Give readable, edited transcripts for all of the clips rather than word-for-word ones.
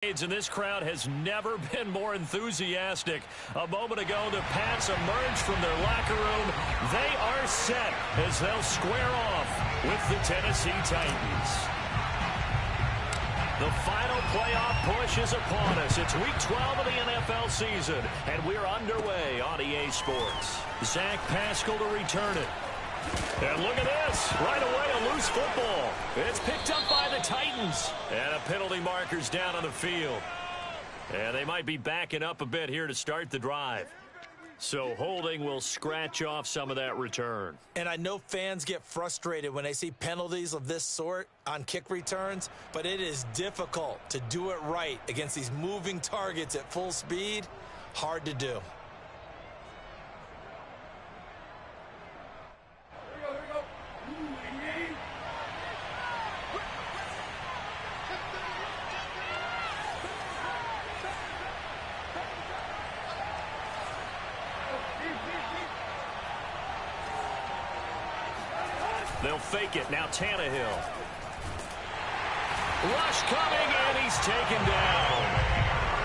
And this crowd has never been more enthusiastic. A moment ago, the Pats emerged from their locker room. They are set as they'll square off with the Tennessee Titans. The final playoff push is upon us. It's Week 12 of the NFL season, and we're underway on EA Sports. Zach Pascal to return it. And look at this. Right away, a loose football. It's picked up by the Titans. And a penalty marker's down on the field. And they might be backing up a bit here to start the drive. So holding will scratch off some of that return. And I know fans get frustrated when they see penalties of this sort on kick returns, but it is difficult to do it right against these moving targets at full speed. Hard to do. They'll fake it. Now Tannehill. Rush coming, and he's taken down.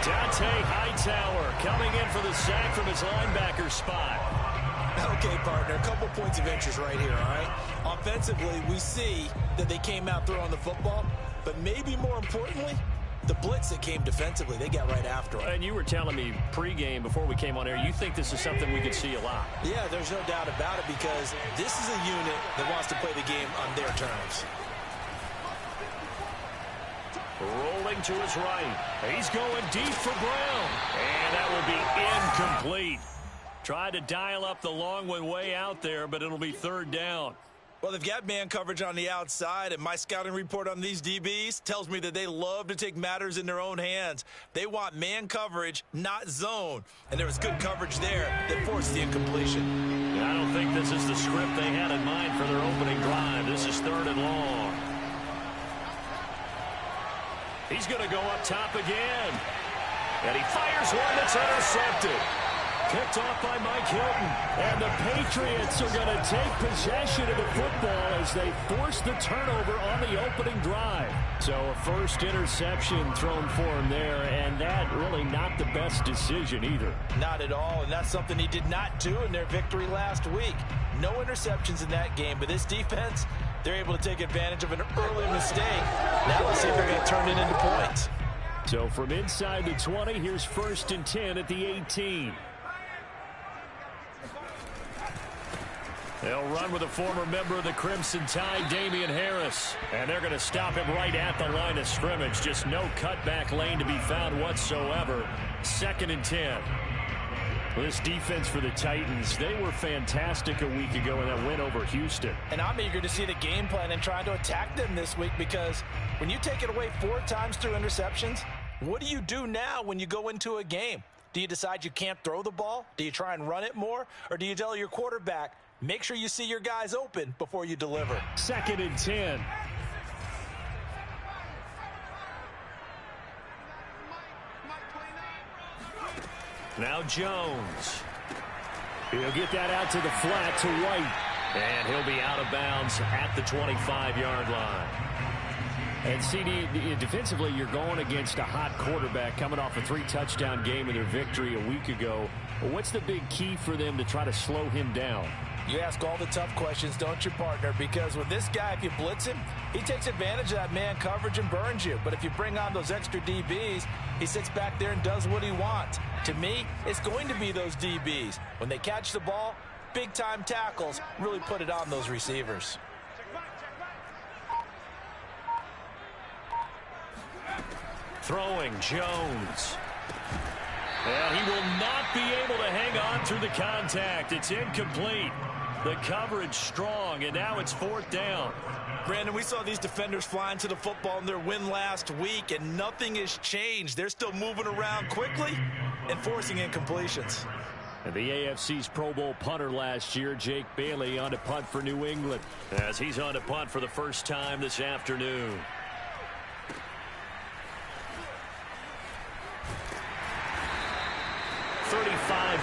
Dante Hightower coming in for the sack from his linebacker spot. Okay, partner, a couple points of interest right here, all right? Offensively, we see that they came out throwing the football, but maybe more importantly, the blitz that came defensively, they got right after it. And you were telling me pregame before we came on air, you think this is something we could see a lot. Yeah, there's no doubt about it because this is a unit that wants to play the game on their terms. Rolling to his right. He's going deep for Brown. And that will be incomplete. Tried to dial up the long one way out there, but it'll be third down. Well, they've got man coverage on the outside, and my scouting report on these DBs tells me that they love to take matters in their own hands. They want man coverage, not zone. And there was good coverage there that forced the incompletion. I don't think this is the script they had in mind for their opening drive. This is third and long. He's going to go up top again. And he fires one that's intercepted. Picked off by Mike Hilton. And the Patriots are going to take possession of the football as they force the turnover on the opening drive. So a first interception thrown for him there, and that really not the best decision either. Not at all, and that's something he did not do in their victory last week. No interceptions in that game, but this defense, they're able to take advantage of an early mistake. Now let's see if they're going to turn it into points. So from inside the 20, here's first and 10 at the 18. They'll run with a former member of the Crimson Tide, Damian Harris. And they're going to stop him right at the line of scrimmage. Just no cutback lane to be found whatsoever. Second and 10. This defense for the Titans, they were fantastic a week ago in that win over Houston. And I'm eager to see the game plan and trying to attack them this week because when you take it away 4 times through interceptions, what do you do now when you go into a game? Do you decide you can't throw the ball? Do you try and run it more? Or do you tell your quarterback, make sure you see your guys open before you deliver? Second and 10. Now Jones. He'll get that out to the flat to White. And he'll be out of bounds at the 25-yard line. And CD, defensively, you're going against a hot quarterback coming off a 3-touchdown game in their victory a week ago. What's the big key for them to try to slow him down? You ask all the tough questions, don't you, partner? Because with this guy, if you blitz him, he takes advantage of that man coverage and burns you. But if you bring on those extra DBs, he sits back there and does what he wants. To me, it's going to be those DBs. When they catch the ball, big-time tackles really put it on those receivers. Throwing Jones. And he will not be able to hang on through the contact. It's incomplete. The coverage strong, and now it's fourth down. Brandon, we saw these defenders flying to the football in their win last week, and nothing has changed. They're still moving around quickly and forcing incompletions. And the AFC's Pro Bowl punter last year, Jake Bailey, on to punt for New England, as he's on to punt for the first time this afternoon.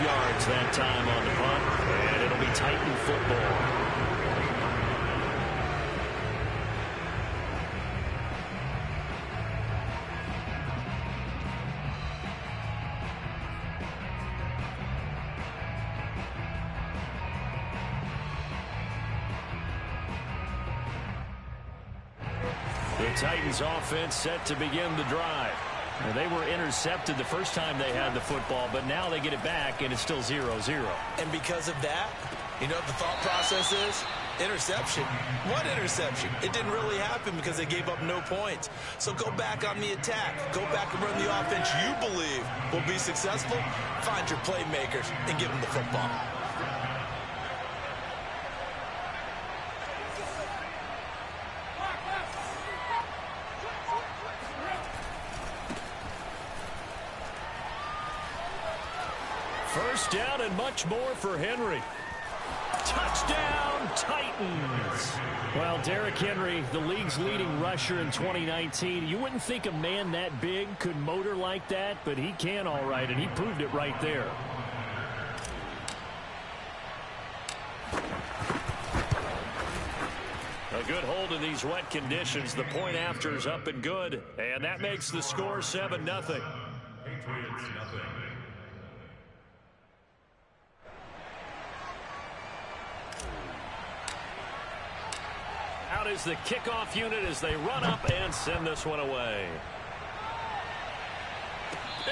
yards that time on the punt, and it'll be Titan football. Titans offense set to begin the drive. They were intercepted the first time they had the football, but now they get it back, and it's still 0-0. And because of that, you know what the thought process is? Interception. What interception? It didn't really happen because they gave up no points. So go back on the attack. Go back and run the offense you believe will be successful. Find your playmakers and give them the football. First down and much more for Henry. Touchdown, Titans. Well, Derrick Henry, the league's leading rusher in 2019. You wouldn't think a man that big could motor like that, but he can all right, and he proved it right there. A good hold in these wet conditions. The point after is up and good, and that makes the score 7-0. Patriots, nothing. Out is the kickoff unit as they run up and send this one away.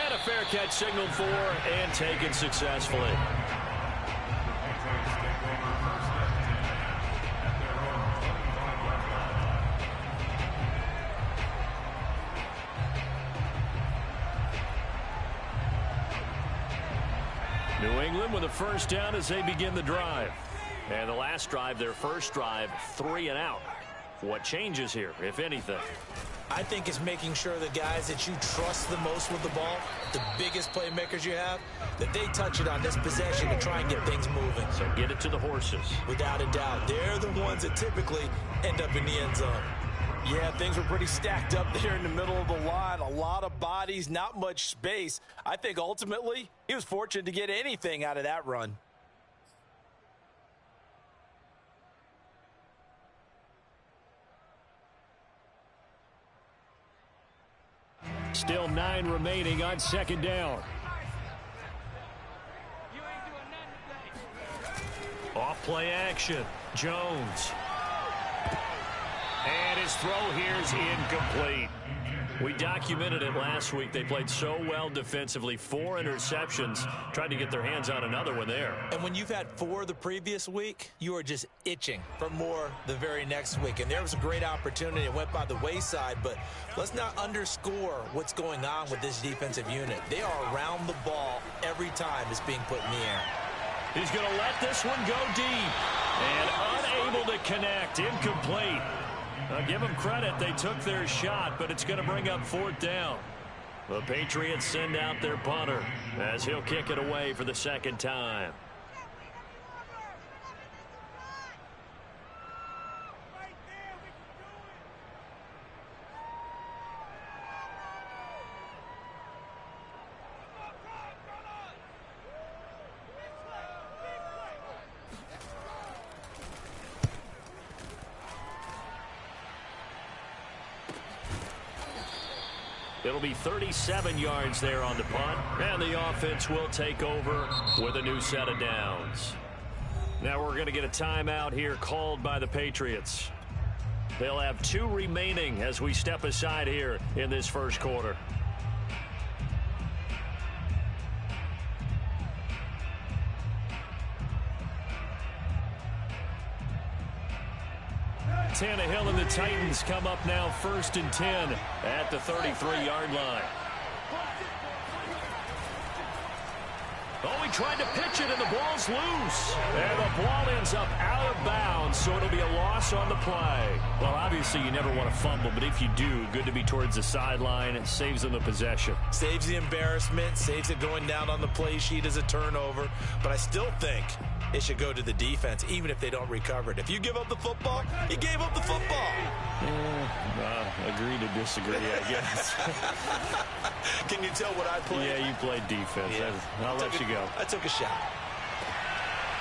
And a fair catch signaled for and taken successfully. New England with a first down as they begin the drive. And the last drive, their first drive, 3 and out. What changes here, if anything? I think it's making sure the guys that you trust the most with the ball, the biggest playmakers you have, that they touch it on this possession to try and get things moving. So get it to the horses. Without a doubt, they're the ones that typically end up in the end zone. Yeah, things were pretty stacked up there in the middle of the line. A lot of bodies, not much space. I think ultimately he was fortunate to get anything out of that run. Still 9 remaining on second down. Off play action. Jones. And his throw here is incomplete. We documented it last week. They played so well defensively. 4 interceptions. Tried to get their hands on another one there. And when you've had 4 the previous week, you are just itching for more the very next week. And there was a great opportunity. It went by the wayside. But let's not underscore what's going on with this defensive unit. They are around the ball every time it's being put in the air. He's going to let this one go deep. And unable to connect. Incomplete. I'll give them credit. They took their shot, but it's going to bring up 4th down. The Patriots send out their punter as he'll kick it away for the second time. It'll be 37 yards there on the punt, and the offense will take over with a new set of downs. Now we're going to get a timeout here called by the Patriots. They'll have 2 remaining as we step aside here in this first quarter. Tannehill and the Titans come up now 1st and 10 at the 33-yard line. Oh, he tried to pitch it, and the ball's loose. And the ball ends up out of bounds, so it'll be a loss on the play. Well, obviously, you never want to fumble, but if you do, good to be towards the sideline. It saves them the possession. Saves the embarrassment, saves it going down on the play sheet as a turnover. But I still think it should go to the defense, even if they don't recover it. If you give up the football, you gave up the football. Agree to disagree, I guess. Can you tell what I played? Yeah, you played defense. Yeah. I'll let you go. I took a shot.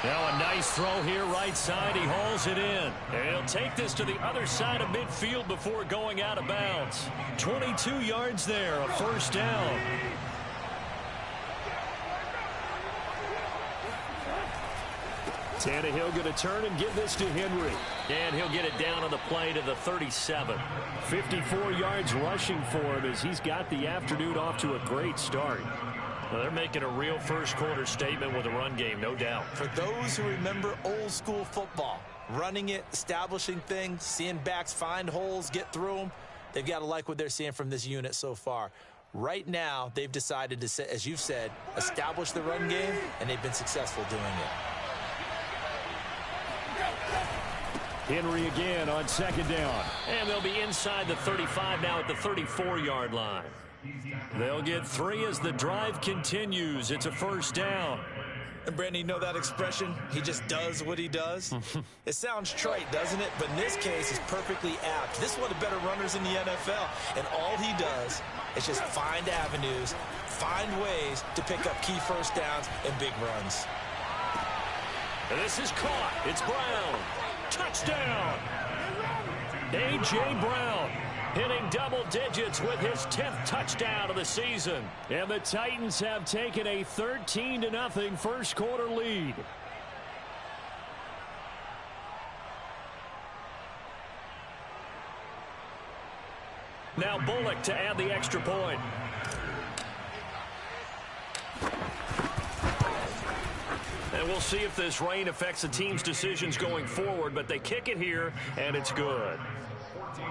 Now a nice throw here right side. He hauls it in. And he'll take this to the other side of midfield before going out of bounds. 22 yards there, a first down. Tannehill going to turn and give this to Henry. And he'll get it down on the play to the 37. 54 yards rushing for him as he's got the afternoon off to a great start. Well, they're making a real first-quarter statement with a run game, no doubt. For those who remember old-school football, running it, establishing things, seeing backs find holes, get through them, they've got to like what they're seeing from this unit so far. Right now, they've decided to, as you've said, establish the run game, and they've been successful doing it. Henry again on second down. And they'll be inside the 35 now at the 34-yard line. They'll get 3 as the drive continues. It's a first down. And Brandon, you know that expression? He just does what he does? It sounds trite, doesn't it? But in this case, it's perfectly apt. This is one of the better runners in the NFL. And all he does is just find avenues, find ways to pick up key first downs and big runs. And this is caught. It's Brown. Touchdown! A.J. Brown hitting double digits with his 10th touchdown of the season. And the Titans have taken a 13-0 first-quarter lead. Now Bullock to add the extra point. And we'll see if this rain affects the team's decisions going forward, but they kick it here, and it's good. 14,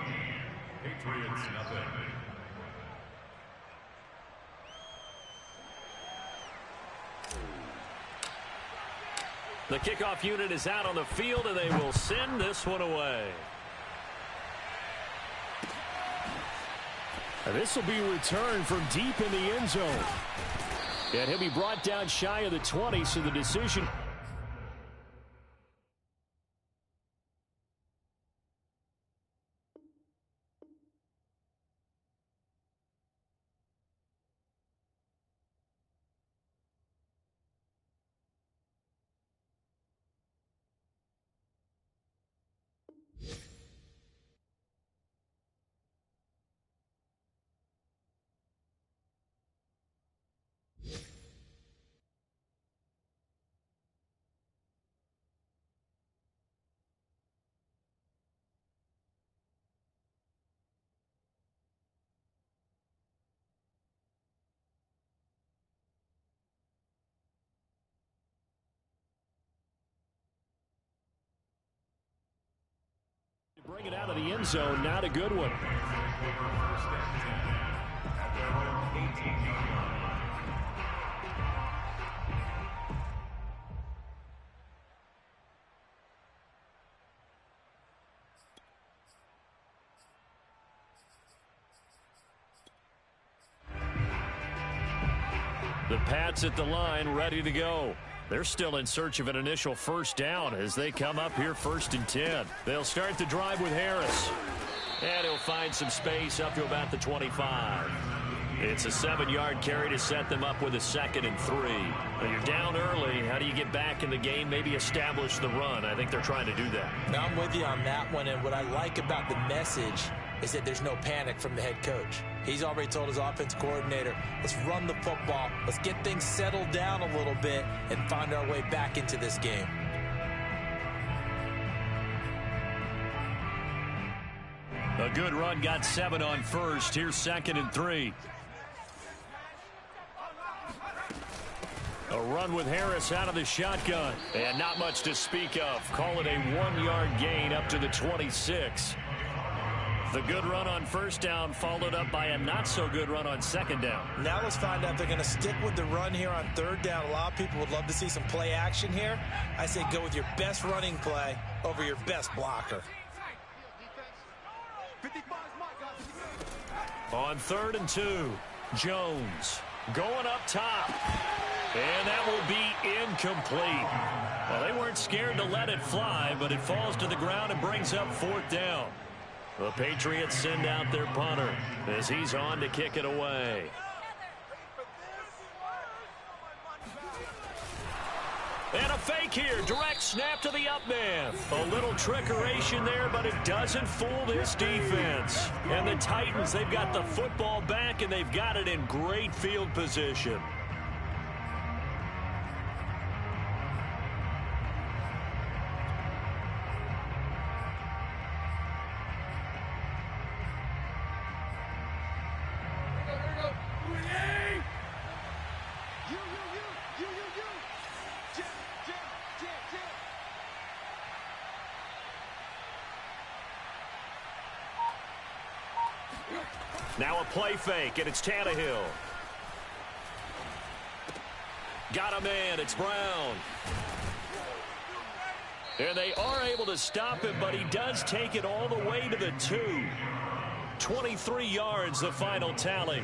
Patriots, nothing. The kickoff unit is out on the field, and they will send this one away. And this will be returned from deep in the end zone. And he'll be brought down shy of the 20, so the decision. Bring it out of the end zone, not a good one. The Pats at the line, ready to go. They're still in search of an initial first down as they come up here 1st and 10. They'll start the drive with Harris. And he'll find some space up to about the 25. It's a 7-yard carry to set them up with a 2nd and 3. Now you're down early. How do you get back in the game? Maybe establish the run. I think they're trying to do that. Now I'm with you on that one, and what I like about the message is that there's no panic from the head coach. He's already told his offense coordinator, let's run the football, let's get things settled down a little bit and find our way back into this game. A good run, got 7 on first. Here's 2nd and 3. A run with Harris out of the shotgun. And not much to speak of. Call it a 1-yard gain up to the 26. The good run on first down followed up by a not-so-good run on 2nd down. Now let's find out if they're going to stick with the run here on 3rd down. A lot of people would love to see some play action here. I say go with your best running play over your best blocker. On 3rd and 2, Jones going up top. And that will be incomplete. Well, they weren't scared to let it fly, but it falls to the ground and brings up 4th down. The Patriots send out their punter as he's on to kick it away. And a fake here. Direct snap to the up man. A little trickeration there, but it doesn't fool this defense. And the Titans, they've got the football back, and they've got it in great field position. Now a play fake, and it's Tannehill. Got a man, it's Brown. And they are able to stop him, but he does take it all the way to the 2. 23 yards, the final tally.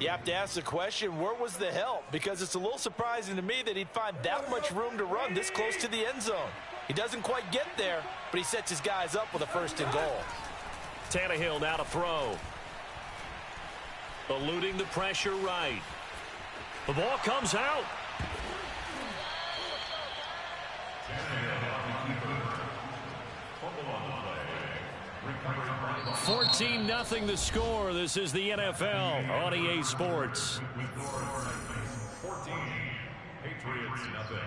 You have to ask the question, where was the help? Because it's a little surprising to me that he'd find that much room to run this close to the end zone. He doesn't quite get there, but he sets his guys up with a 1st and goal. Tannehill now to throw. Eluding the pressure right. The ball comes out. 14-0 the score. This is the NFL on EA Sports. 14, Patriots nothing.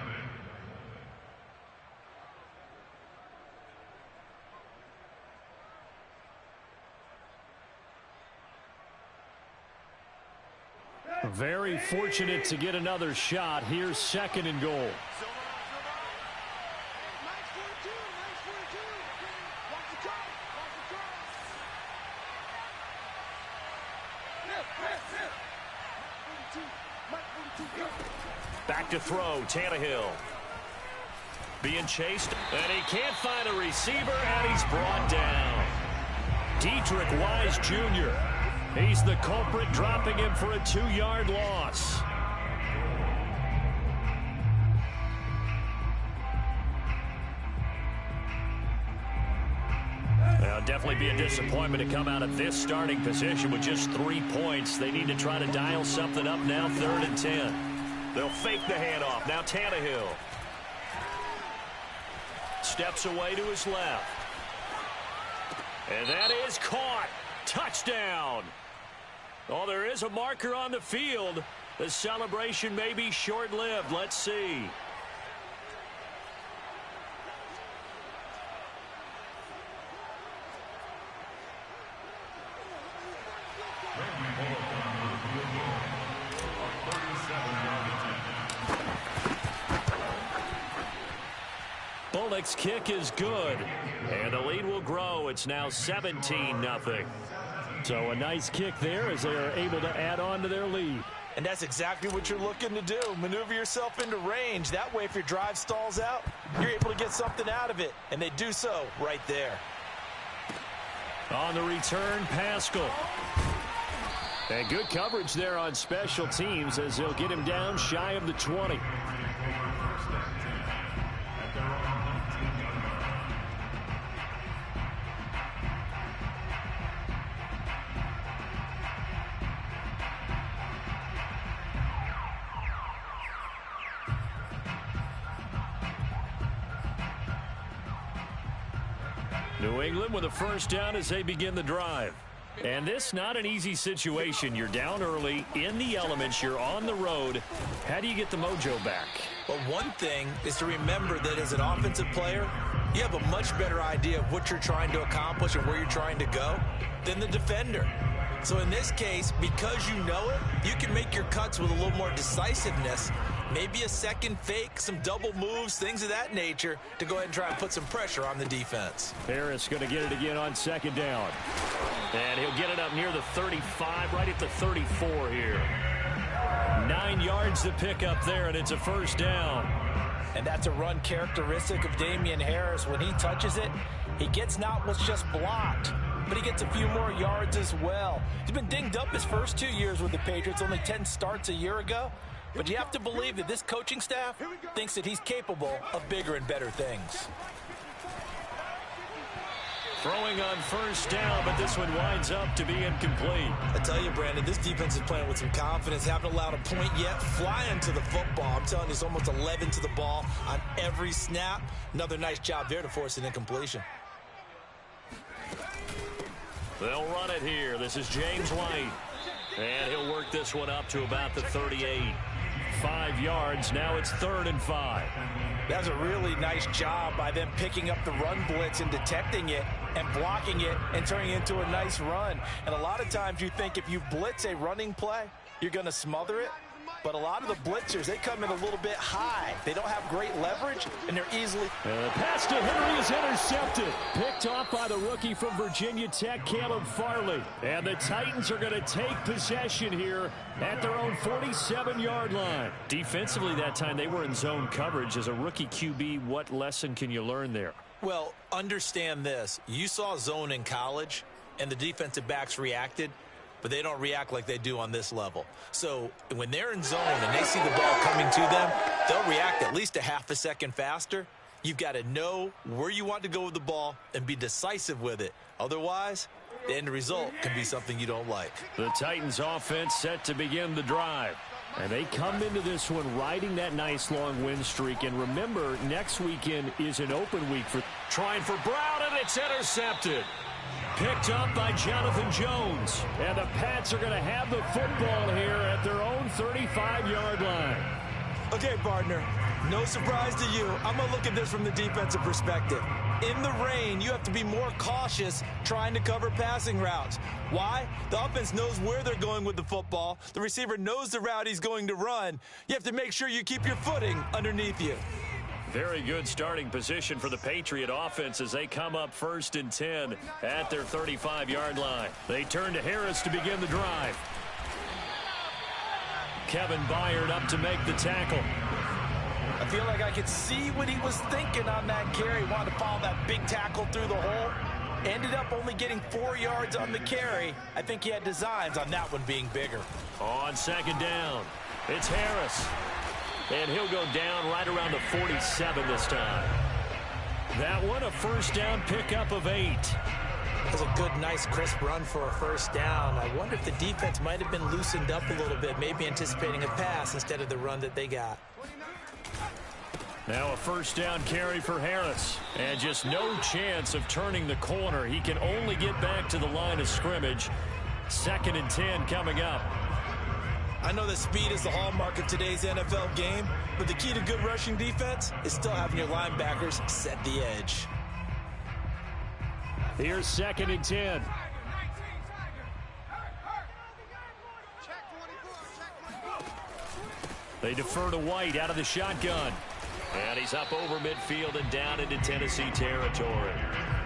Very fortunate to get another shot. Here's 2nd and goal. Back to throw, Tannehill. Being chased, and he can't find a receiver, and he's brought down. Deatrich Wise Jr. He's the culprit, dropping him for a 2-yard loss. Now, definitely be a disappointment to come out of this starting position with just 3 points. They need to try to dial something up now, 3rd and 10. They'll fake the handoff. Now Tannehill. Steps away to his left. And that is caught. Touchdown. Oh, there is a marker on the field. The celebration may be short-lived. Let's see. Bullock's kick is good, and the lead will grow. It's now 17-0. So a nice kick there as they are able to add on to their lead. And that's exactly what you're looking to do. Maneuver yourself into range. That way, if your drive stalls out, you're able to get something out of it. And they do so right there. On the return, Pascal. And good coverage there on special teams as they'll get him down shy of the 20. New England with a 1st down as they begin the drive. And this not an easy situation. You're down early, in the elements, you're on the road. How do you get the mojo back? Well, one thing is to remember that as an offensive player, you have a much better idea of what you're trying to accomplish and where you're trying to go than the defender. So in this case, because you know it, you can make your cuts with a little more decisiveness. Maybe a second fake, some double moves, things of that nature to go ahead and try and put some pressure on the defense. Harris going to get it again on 2nd down. And he'll get it up near the 35, right at the 34 here. 9 yards to pick up there, and it's a 1st down. And that's a run characteristic of Damian Harris. When he touches it, he gets not what's just blocked, but he gets a few more yards as well. He's been dinged up his first 2 years with the Patriots, only 10 starts a year ago. But you have to believe that this coaching staff thinks that he's capable of bigger and better things. Throwing on 1st down, but this one winds up to be incomplete. I tell you, Brandon, this defense is playing with some confidence. Haven't allowed a point yet. Flying to the football. I'm telling you, it's almost 11 to the ball on every snap. Another nice job there to force an incompletion. They'll run it here. This is James White. And he'll work this one up to about the 38. 5 yards. Now it's 3rd and 5. That's a really nice job by them picking up the run blitz and detecting it and blocking it and turning it into a nice run. And a lot of times you think if you blitz a running play, you're going to smother it. But a lot of the blitzers, they come in a little bit high. They don't have great leverage, and they're easily... The pass to Henry is intercepted. Picked off by the rookie from Virginia Tech, Caleb Farley. And the Titans are going to take possession here at their own 47-yard line. Defensively that time, they were in zone coverage. As a rookie QB, what lesson can you learn there? Well, understand this. You saw zone in college, and the defensive backs reacted, but they don't react like they do on this level. So when they're in zone and they see the ball coming to them, they'll react at least a half a second faster. You've got to know where you want to go with the ball and be decisive with it. Otherwise, the end result can be something you don't like. The Titans offense set to begin the drive. And they come into this one riding that nice long win streak. And remember, next weekend is an open week for trying for Brown, and it's intercepted. Picked up by Jonathan Jones. And the Pats are going to have the football here at their own 35-yard line. Okay, partner, no surprise to you. I'm going to look at this from the defensive perspective. In the rain, you have to be more cautious trying to cover passing routes. Why? The offense knows where they're going with the football. The receiver knows the route he's going to run. You have to make sure you keep your footing underneath you. Very good starting position for the Patriot offense as they come up 1st and 10 at their 35-yard line. They turn to Harris to begin the drive. Kevin Byard up to make the tackle. I feel like I could see what he was thinking on that carry. Wanted to follow that big tackle through the hole. Ended up only getting 4 yards on the carry. I think he had designs on that one being bigger. On 2nd down, it's Harris. And he'll go down right around the 47 this time. That one, a 1st down pickup of 8. That was a good, nice, crisp run for a 1st down. I wonder if the defense might have been loosened up a little bit, maybe anticipating a pass instead of the run that they got. Now a 1st down carry for Harris. And just no chance of turning the corner. He can only get back to the line of scrimmage. 2nd and 10 coming up. I know that speed is the hallmark of today's NFL game, but the key to good rushing defense is still having your linebackers set the edge. Here's 2nd and 10. They defer to White out of the shotgun. And he's up over midfield and down into Tennessee territory.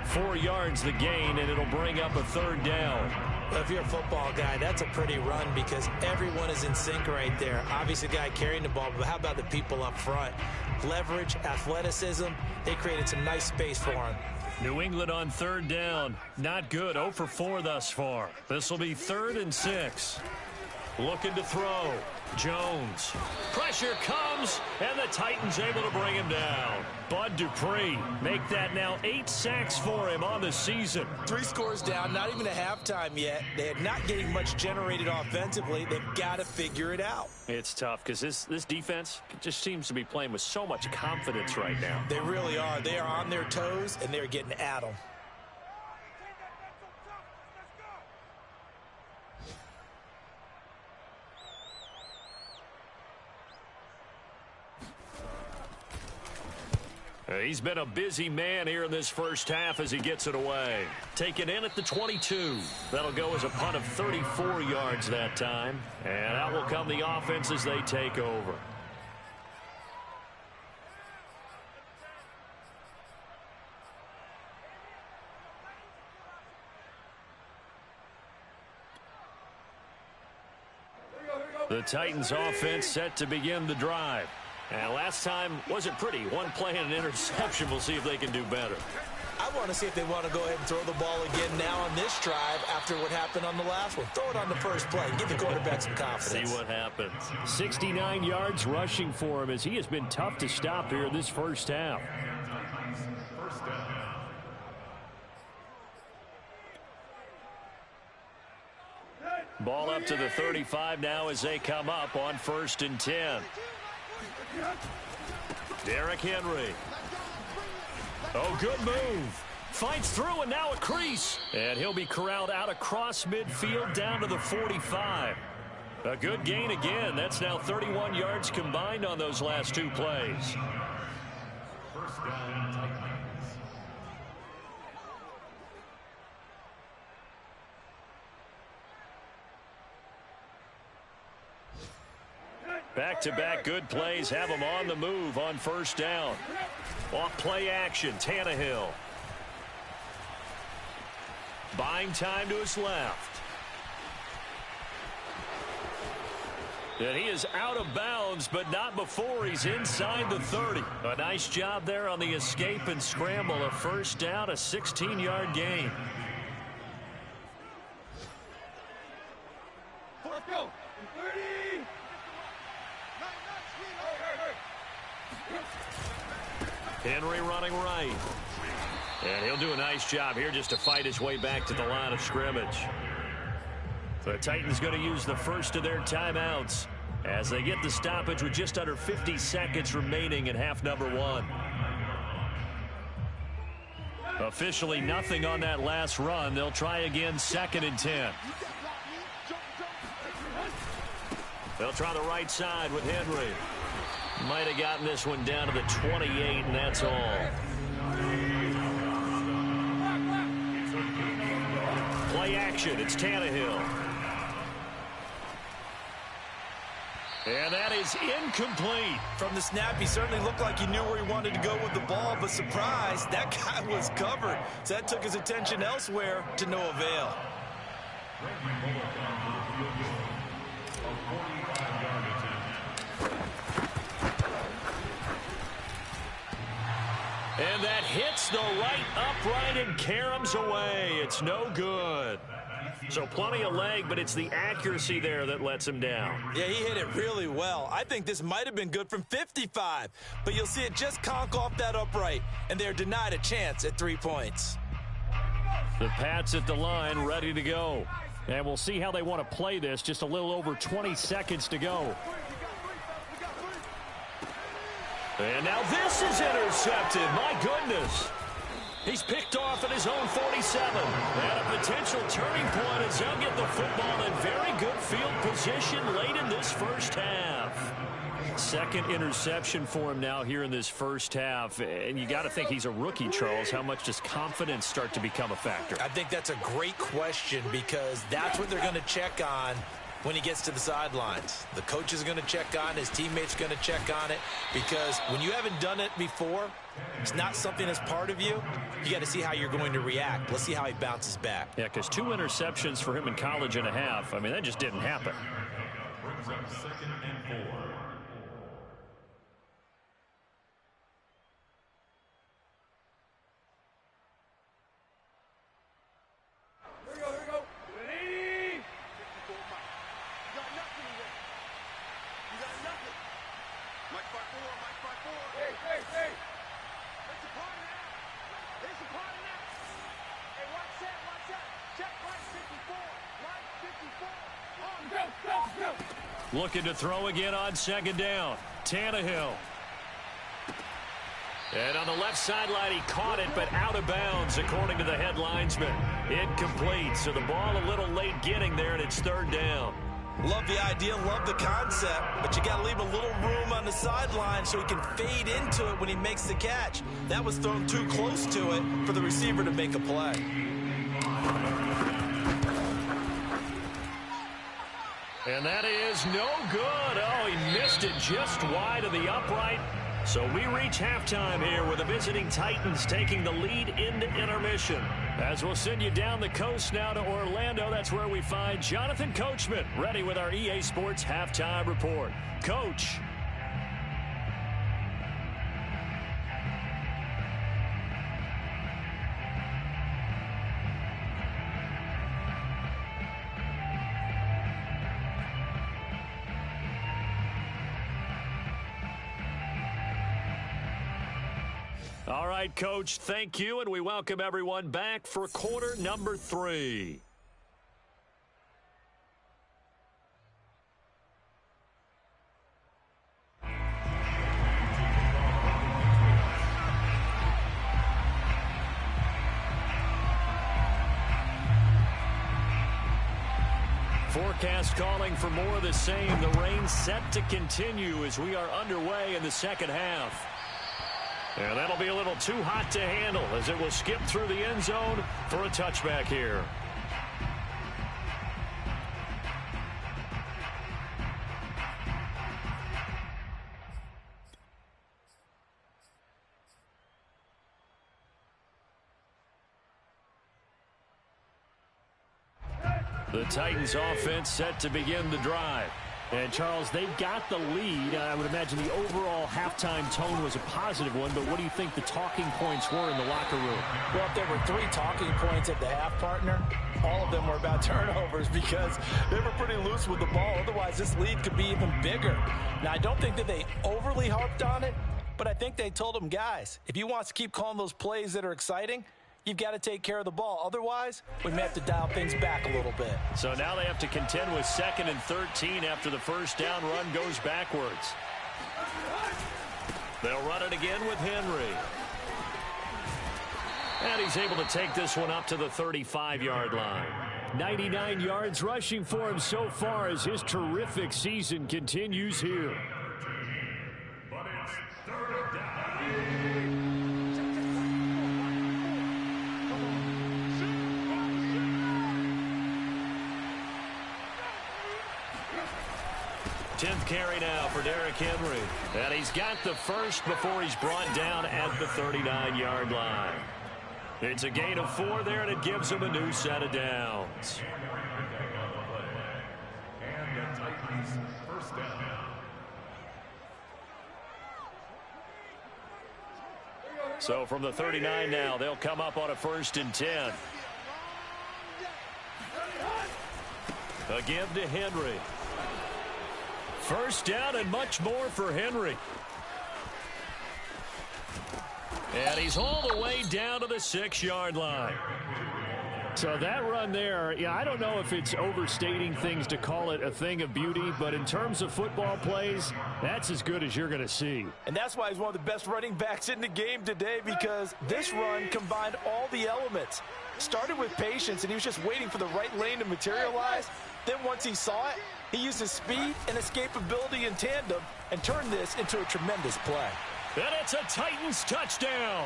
4 yards the gain, and it'll bring up a 3rd down. Well, if you're a football guy, that's a pretty run because everyone is in sync right there. Obviously, the guy carrying the ball, but how about the people up front? Leverage, athleticism, they created some nice space for him. New England on 3rd down. Not good. 0 for 4 thus far. This will be 3rd and 6. Looking to throw. Jones. Pressure comes, and the Titans able to bring him down. Bud Dupree make that now 8 sacks for him on the season. 3 scores down, not even a halftime yet. They are not getting much generated offensively. They've got to figure it out. It's tough because this defense just seems to be playing with so much confidence right now. They really are. They are on their toes, and they're getting at them. He's been a busy man here in this 1st half as he gets it away. Taken in at the 22. That'll go as a punt of 34 yards that time. And out will come the offense as they take over. The Titans offense set to begin the drive. And last time wasn't pretty. One play and an interception. We'll see if they can do better. I want to see if they want to go ahead and throw the ball again now on this drive after what happened on the last one. Throw it on the first play and give the quarterback some confidence. See what happens. 69 yards rushing for him as he has been tough to stop here this 1st half. First down. Ball up to the 35 now as they come up on 1st and 10. Derrick Henry. Oh, good move. Fights through and now a crease. And he'll be corralled out across midfield down to the 45. A good gain again. That's now 31 yards combined on those last 2 plays. First down, Titans. Back-to-back good plays have him on the move on first down. Off play action, Tannehill. Buying time to his left. And he is out of bounds, but not before he's inside the 30. A nice job there on the escape and scramble. A first down, a 16-yard gain. Let's go. 30. Henry running right. And he'll do a nice job here just to fight his way back to the line of scrimmage. The Titans going to use the first of their timeouts as they get the stoppage with just under 50 seconds remaining in half number 1. Officially nothing on that last run. They'll try again, 2nd and 10. They'll try the right side with Henry. Might have gotten this one down to the 28, and that's all. Play action, it's Tannehill. And that is incomplete. From the snap, he certainly looked like he knew where he wanted to go with the ball, but surprise, that guy was covered. So that took his attention elsewhere to no avail. And that hits the right upright and caroms away. It's no good. So plenty of leg, but it's the accuracy there that lets him down. Yeah, he hit it really well. I think this might have been good from 55, but you'll see it just conk off that upright, and they're denied a chance at 3 points. The Pats at the line, ready to go. And we'll see how they want to play this. Just a little over 20 seconds to go. And now this is intercepted. My goodness. He's picked off at his own 47. And a potential turning point as they'll get the football in very good field position late in this first half. Second interception for him now here in this first half. And you got to think he's a rookie, Charles. How much does confidence start to become a factor? I think that's a great question because that's what they're going to check on when he gets to the sidelines. The coach is going to check on, his teammates are going to check on it, because when you haven't done it before, it's not something that's part of you. You got to see how you're going to react. Let's see how he bounces back. Yeah, because 2 interceptions for him in college and a half. I mean, that just didn't happen. Brings up 2nd and 4. Looking to throw again on 2nd down. Tannehill. And on the left sideline, he caught it, but out of bounds, according to the head linesman. Incomplete, so the ball a little late getting there, and it's 3rd down. Love the idea, love the concept, but you got to leave a little room on the sideline so he can fade into it when he makes the catch. That was thrown too close to it for the receiver to make a play. And that is no good. Oh, he missed it just wide of the upright. So we reach halftime here with the visiting Titans taking the lead into intermission. As we'll send you down the coast now to Orlando, that's where we find Jonathan Coachman ready with our EA Sports Halftime Report. Coach. All right, Coach, thank you, and we welcome everyone back for quarter number 3. Forecast calling for more of the same. The rain set to continue as we are underway in the second half. And that'll be a little too hot to handle as it will skip through the end zone for a touchback here. The Titans offense set to begin the drive. And, Charles, they've got the lead. I would imagine the overall halftime tone was a positive one, but what do you think the talking points were in the locker room? Well, if there were 3 talking points at the half, partner, all of them were about turnovers because they were pretty loose with the ball. Otherwise, this lead could be even bigger. Now, I don't think that they overly harped on it, but I think they told them, guys, if you want to keep calling those plays that are exciting, you've got to take care of the ball. Otherwise, we may have to dial things back a little bit. So now they have to contend with 2nd and 13 after the first down run goes backwards. They'll run it again with Henry. And he's able to take this one up to the 35-yard line. 99 yards rushing for him so far as his terrific season continues here. But it's 3rd down. 10th carry now for Derrick Henry. And he's got the first before he's brought down at the 39-yard line. It's a gain of 4 there, and it gives him a new set of downs. And the Titans first down. So from the 39 now, they'll come up on a 1st and 10. A give to Henry. First down and much more for Henry. And he's all the way down to the 6-yard line. So that run there, yeah, I don't know if it's overstating things to call it a thing of beauty, but in terms of football plays, that's as good as you're going to see. And that's why he's one of the best running backs in the game today, because this run combined all the elements. Started with patience, and he was just waiting for the right lane to materialize. Then once he saw it, he used his speed and escapability in tandem and turned this into a tremendous play. And it's a Titans touchdown.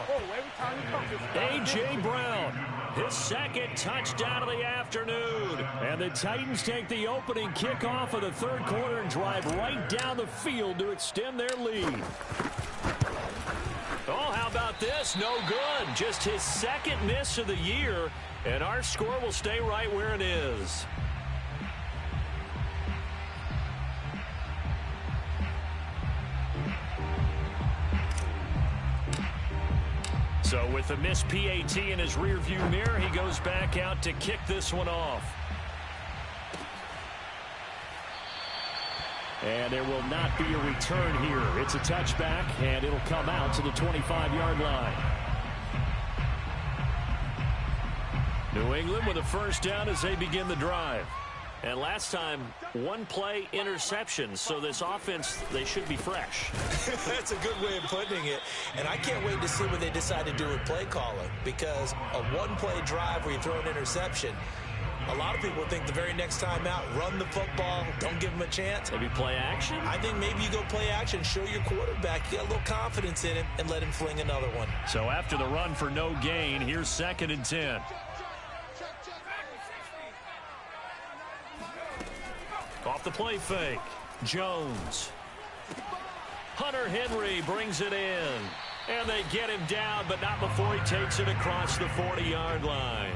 A.J. Brown, his 2nd touchdown of the afternoon. And the Titans take the opening kickoff of the 3rd quarter and drive right down the field to extend their lead. Oh, how about this? No good. Just his 2nd miss of the year, and our score will stay right where it is. So with the missed PAT in his rearview mirror, he goes back out to kick this one off. And there will not be a return here. It's a touchback, and it'll come out to the 25-yard line. New England with a first down as they begin the drive. And last time, 1-play interception. So this offense, they should be fresh. That's a good way of putting it. And I can't wait to see what they decide to do with play calling, because a 1-play drive where you throw an interception, a lot of people think the very next time out, run the football, don't give them a chance. Maybe play action? I think maybe you go play action, show your quarterback, get a little confidence in him, and let him fling another one. So after the run for no gain, here's 2nd and 10. Off the play fake, Jones. Hunter Henry brings it in. And they get him down, but not before he takes it across the 40-yard line.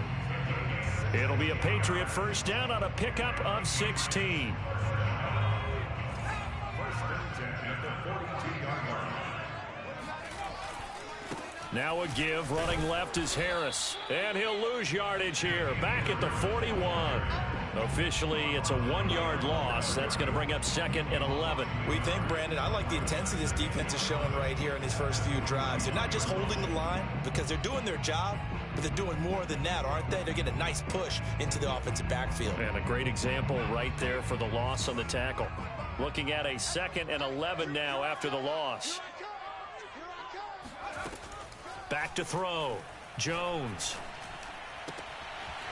It'll be a Patriot first down on a pickup of 16. Now a give, running left is Harris. And he'll lose yardage here, back at the 41. Officially, it's a 1-yard loss. That's going to bring up 2nd and 11. We think, Brandon, I like the intensity this defense is showing right here in these first few drives. They're not just holding the line because they're doing their job, but they're doing more than that, aren't they? They're getting a nice push into the offensive backfield. And a great example right there for the loss on the tackle. Looking at a 2nd and 11 now after the loss. Back to throw. Jones.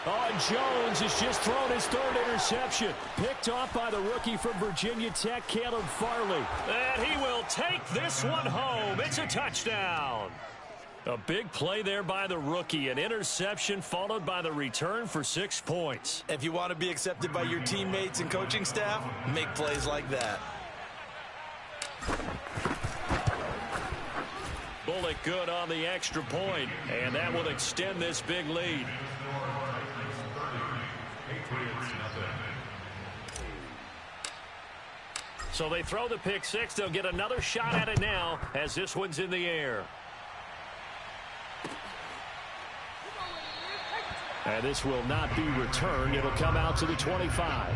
Oh, Jones has just thrown his 3rd interception. Picked off by the rookie from Virginia Tech, Caleb Farley. And he will take this one home. It's a touchdown. A big play there by the rookie. An interception followed by the return for 6 points. If you want to be accepted by your teammates and coaching staff, make plays like that. Bullock good on the extra point, and that will extend this big lead. Patriots nothing. So they throw the pick six. They'll get another shot at it now as this one's in the air. And this will not be returned. It'll come out to the 25.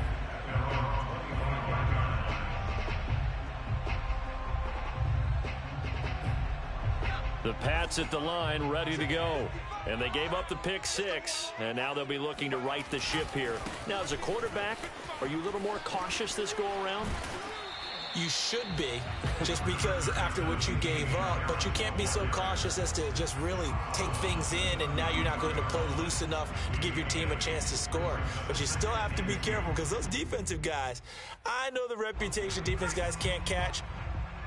The Pats at the line, ready to go. And they gave up the pick six, and now they'll be looking to right the ship here. Now, as a quarterback, are you a little more cautious this go-around? You should be, just because after what you gave up, but you can't be so cautious as to just really take things in, and now you're not going to play loose enough to give your team a chance to score. But you still have to be careful, because those defensive guys, I know the reputation defense guys can't catch.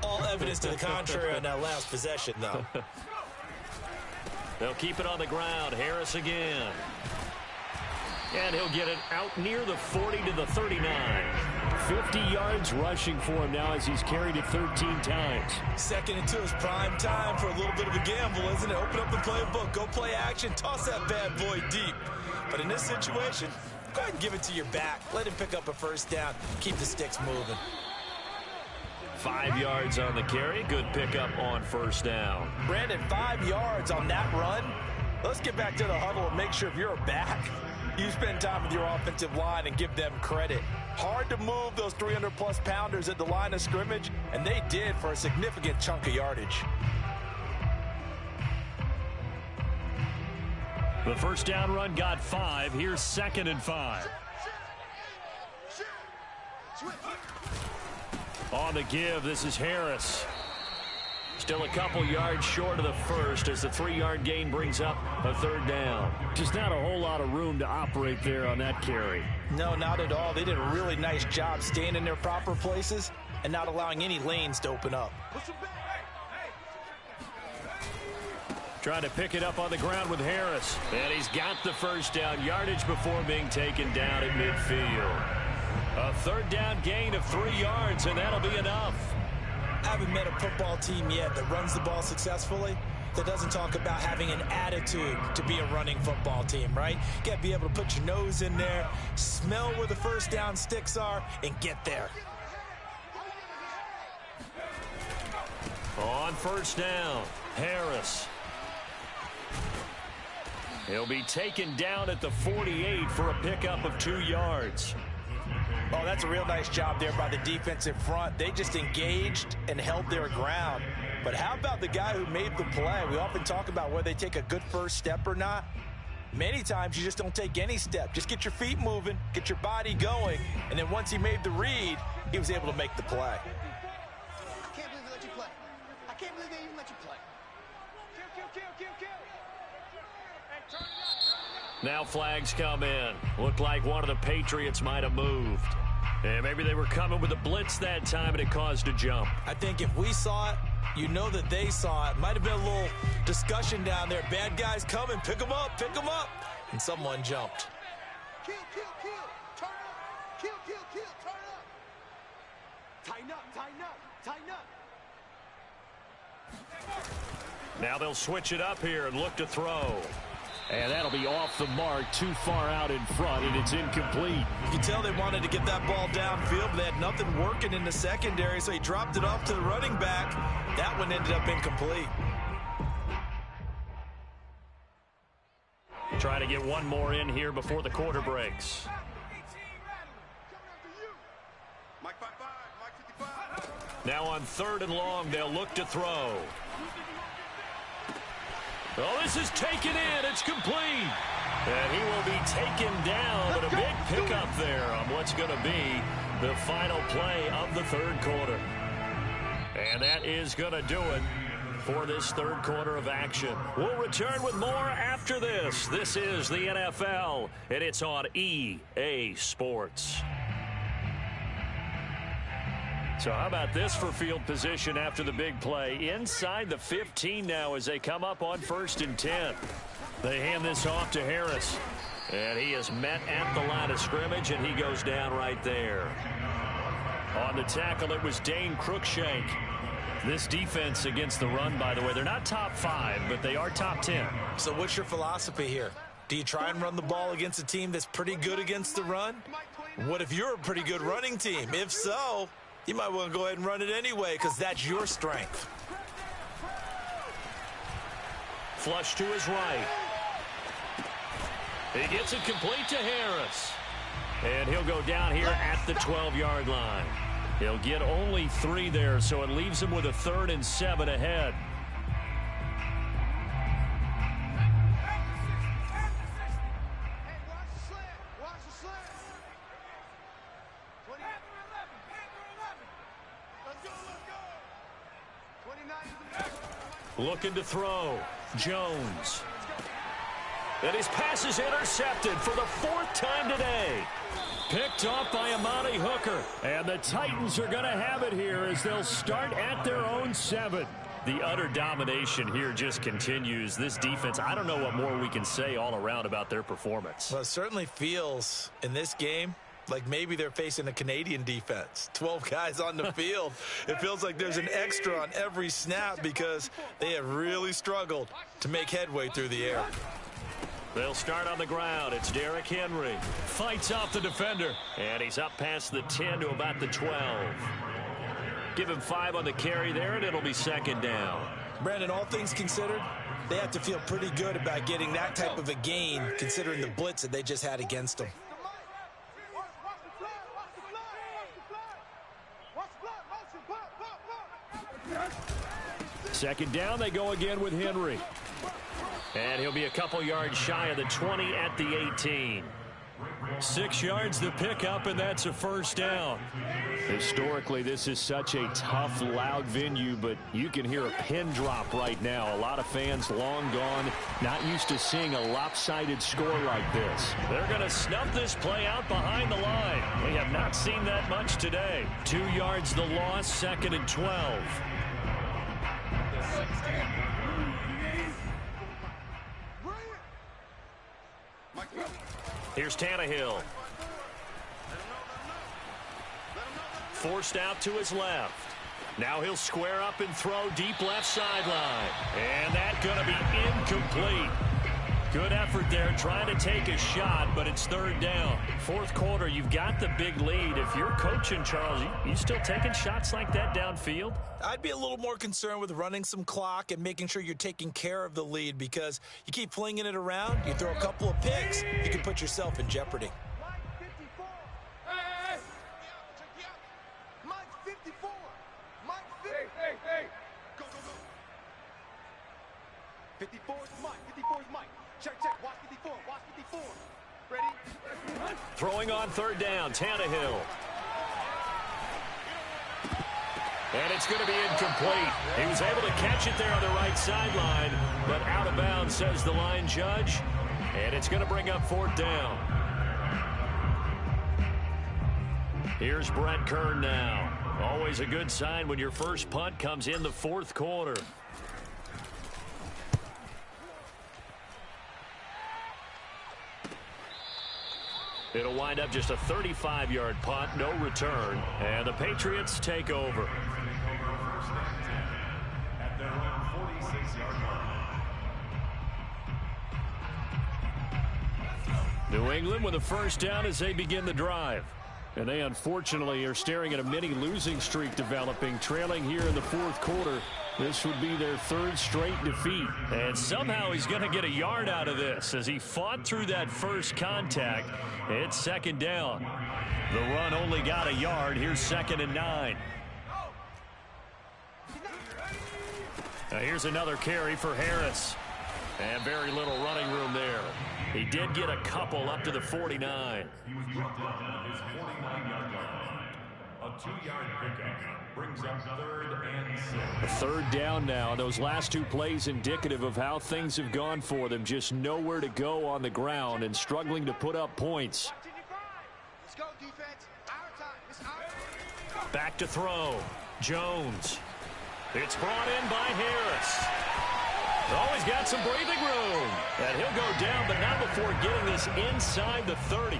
All evidence to the contrary on that last possession, though. They'll keep it on the ground. Harris again. And he'll get it out near the 40 to the 39. 50 yards rushing for him now as he's carried it 13 times. 2nd and 2 is prime time for a little bit of a gamble, isn't it? Open up the playbook, go play action, toss that bad boy deep. But in this situation, go ahead and give it to your back. Let him pick up a first down. Keep the sticks moving. 5 yards on the carry. Good pickup on first down. Brandon, 5 yards on that run. Let's get back to the huddle and make sure if you're back, you spend time with your offensive line and give them credit. Hard to move those 300-plus pounders at the line of scrimmage, and they did for a significant chunk of yardage. The first down run got 5. Here's 2nd and 5. On the give, this is Harris. Still a couple yards short of the first as the 3-yard gain brings up a 3rd down. Just not a whole lot of room to operate there on that carry. No, not at all. They did a really nice job staying in their proper places and not allowing any lanes to open up. Trying to pick it up on the ground with Harris. And he's got the first down. Yardage before being taken down at midfield. A 3rd down gain of 3 yards, and that'll be enough. I haven't met a football team yet that runs the ball successfully that doesn't talk about having an attitude to be a running football team, right? You got to be able to put your nose in there, smell where the first down sticks are, and get there. On first down, Harris. He'll be taken down at the 48 for a pickup of 2 yards. Oh, that's a real nice job there by the defensive front. They just engaged and held their ground. But how about the guy who made the play? We often talk about whether they take a good first step or not. Many times you just don't take any step. Just get your feet moving, get your body going, and then once he made the read, he was able to make the play. I can't believe they let you play. I can't believe they even let you play. Kill. Hey, turn it up. Now flags come in. Looked like one of the Patriots might have moved. And maybe they were coming with a blitz that time and it caused a jump. I think if we saw it, you know that they saw it. Might have been a little discussion down there. Bad guys coming. Pick them up. And someone jumped. Kill. Turn up. Kill. Turn up. Tighten up. Now they'll switch it up here and look to throw. And that'll be off the mark, too far out in front, and it's incomplete. You can tell they wanted to get that ball downfield, but they had nothing working in the secondary, so he dropped it off to the running back. That one ended up incomplete. Trying to get one more in here before the quarter breaks. Now on 3rd and long, they'll look to throw. Oh, this is taken in. It's complete. And he will be taken down, but a big pickup there on what's going to be the final play of the 3rd quarter. And that is going to do it for this 3rd quarter of action. We'll return with more after this. This is the NFL, and it's on EA Sports. So how about this for field position after the big play? Inside the 15 now as they come up on 1st and 10. They hand this off to Harris. And he is met at the line of scrimmage, and he goes down right there. On the tackle, it was Dane Cruikshank. This defense against the run, by the way, they're not top 5, but they are top 10. So what's your philosophy here? Do you try and run the ball against a team that's pretty good against the run? What if you're a pretty good running team? If so, You might want to go ahead and run it anyway because that's your strength. Flush to his right. He gets it complete to Harris. And he'll go down here at the 12-yard line. He'll get only 3 there, so it leaves him with a 3rd and 7 ahead. Looking to throw. Jones. And his pass is intercepted for the 4th time today. Picked off by Amani Hooker. And the Titans are going to have it here as they'll start at their own 7. The utter domination here just continues. This defense, I don't know what more we can say all around about their performance. Well, it certainly feels in this game like maybe they're facing a Canadian defense. 12 guys on the field. It feels like there's an extra on every snap because they have really struggled to make headway through the air. They'll start on the ground. It's Derrick Henry. Fights off the defender. And he's up past the 10 to about the 12. Give him 5 on the carry there, and it'll be 2nd down. Brandon, all things considered, they have to feel pretty good about getting that type of a gain considering the blitz that they just had against them. 2nd down, they go again with Henry. And he'll be a couple yards shy of the 20 at the 18. 6 yards to pick up, and that's a 1st down. Historically, this is such a tough, loud venue, but you can hear a pin drop right now. A lot of fans long gone, not used to seeing a lopsided score like this. They're going to snuff this play out behind the line. We have not seen that much today. 2 yards the loss, 2nd and 12. Here's Tannehill. Forced out to his left. Now he'll square up and throw deep left sideline. And that's going to be incomplete. Good effort there trying to take a shot, but it's 3rd down. 4th quarter, you've got the big lead. If you're coaching, Charles, you still taking shots like that downfield? I'd be a little more concerned with running some clock and making sure you're taking care of the lead because you keep flinging it around, you throw a couple of picks, you can put yourself in jeopardy. Throwing on 3rd down, Tannehill. And it's going to be incomplete. He was able to catch it there on the right sideline, but out of bounds, says the line judge. And it's going to bring up 4th down. Here's Brett Kern now. Always a good sign when your first punt comes in the 4th quarter. It'll wind up just a 35-yard punt, no return, and the Patriots take over. At their own 46-yard line. New England with a 1st down as they begin the drive. And they unfortunately are staring at a mini losing streak developing, trailing here in the 4th quarter. This would be their 3rd straight defeat. And somehow he's going to get a yard out of this as he fought through that first contact. It's 2nd down. The run only got a yard. Here's 2nd and 9. Now here's another carry for Harris. And very little running room there. He did get a couple up to the 49. He was brought down at his 49-yard line. A 2-yard pickup brings up 3rd and 6. 3rd down now. Those last 2 plays indicative of how things have gone for them. Just nowhere to go on the ground and struggling to put up points. Let's go, defense. Our time. It's our time. Back to throw. Jones. It's brought in by Harris. Oh, he's got some breathing room. And he'll go down, but not before getting this inside the 30.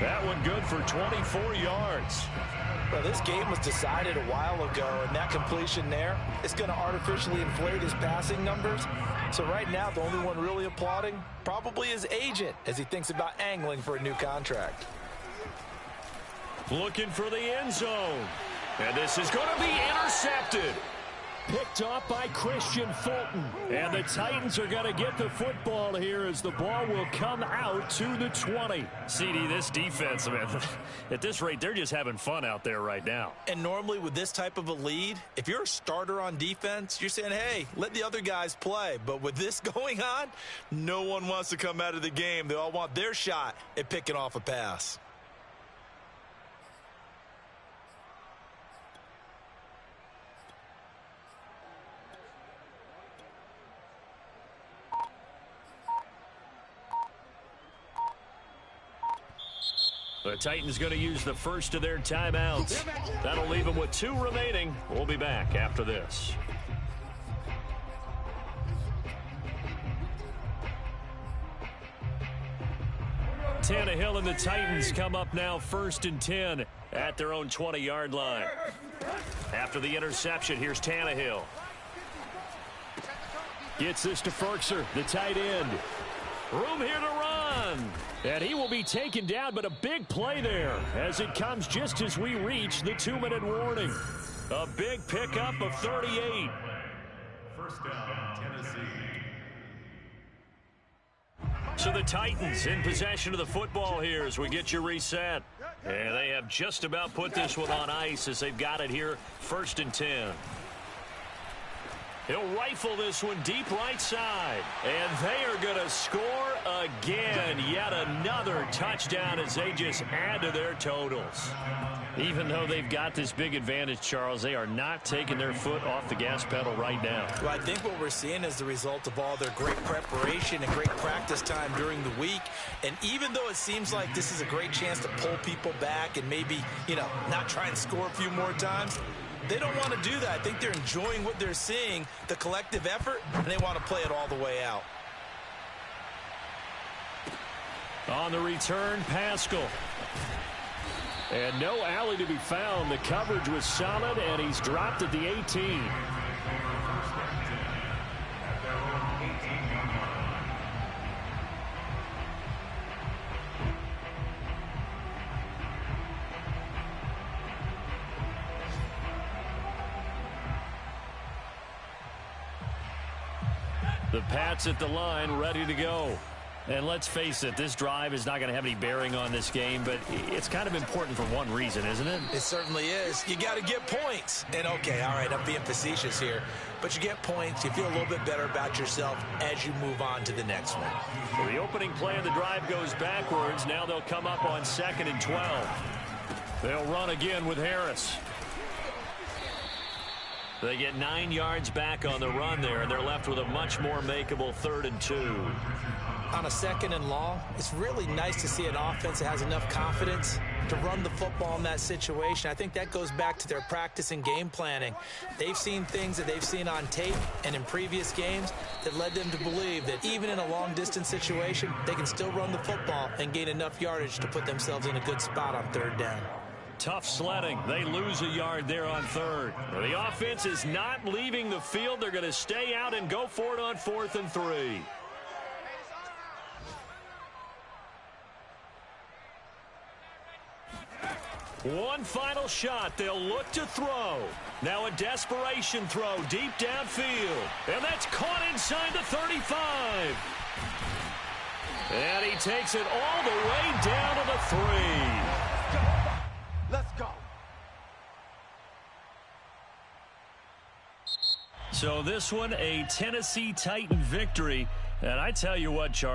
That one good for 24 yards. Well, this game was decided a while ago, and that completion there is going to artificially inflate his passing numbers. So right now, the only one really applauding probably his agent as he thinks about angling for a new contract. Looking for the end zone. And this is going to be intercepted. Picked off by Christian Fulton. And the Titans are going to get the football here as the ball will come out to the 20. CD, this defense, man, at this rate, they're just having fun out there right now. And normally with this type of a lead, if you're a starter on defense, you're saying, hey, let the other guys play. But with this going on, no one wants to come out of the game. They all want their shot at picking off a pass. The Titans going to use the first of their timeouts. That'll leave them with 2 remaining. We'll be back after this. Tannehill and the Titans come up now 1st and 10 at their own 20-yard line. After the interception, here's Tannehill. Gets this to Ferkser, the tight end. Room here to run. And he will be taken down, but a big play there as it comes just as we reach the 2-minute warning. A big pickup of 38. First down, Tennessee. So the Titans in possession of the football here as we get you reset. And they have just about put this one on ice as they've got it here 1st and 10. He'll rifle this one deep right side. And they are going to score again. Yet another touchdown as they just add to their totals. Even though they've got this big advantage, Charles, they are not taking their foot off the gas pedal right now. Well, I think what we're seeing is the result of all their great preparation and great practice time during the week. And even though it seems like this is a great chance to pull people back and maybe, not try and score a few more times, they don't want to do that. I think they're enjoying what they're seeing, the collective effort, and they want to play it all the way out. On the return, Pascal. And no alley to be found. The coverage was solid, and he's dropped at the 18. The Pats at the line, ready to go. And let's face it, this drive is not going to have any bearing on this game, but it's kind of important for one reason, isn't it? It certainly is. You got to get points. And, okay, all right, I'm being facetious here. But you get points. You feel a little bit better about yourself as you move on to the next one. Well, the opening play of the drive goes backwards. Now they'll come up on 2nd and 12. They'll run again with Harris. They get 9 yards back on the run there, and they're left with a much more makeable 3rd and 2. On a 2nd and long, it's really nice to see an offense that has enough confidence to run the football in that situation. I think that goes back to their practice and game planning. They've seen things that they've seen on tape and in previous games that led them to believe that even in a long-distance situation, they can still run the football and gain enough yardage to put themselves in a good spot on 3rd down. Tough sledding. They lose a yard there on 3rd. The offense is not leaving the field. They're going to stay out and go for it on 4th and 3. One final shot. They'll look to throw. Now a desperation throw deep downfield. And that's caught inside the 35. And he takes it all the way down to the 3. Let's go. So this one, a Tennessee Titan victory. And I tell you what, Charles.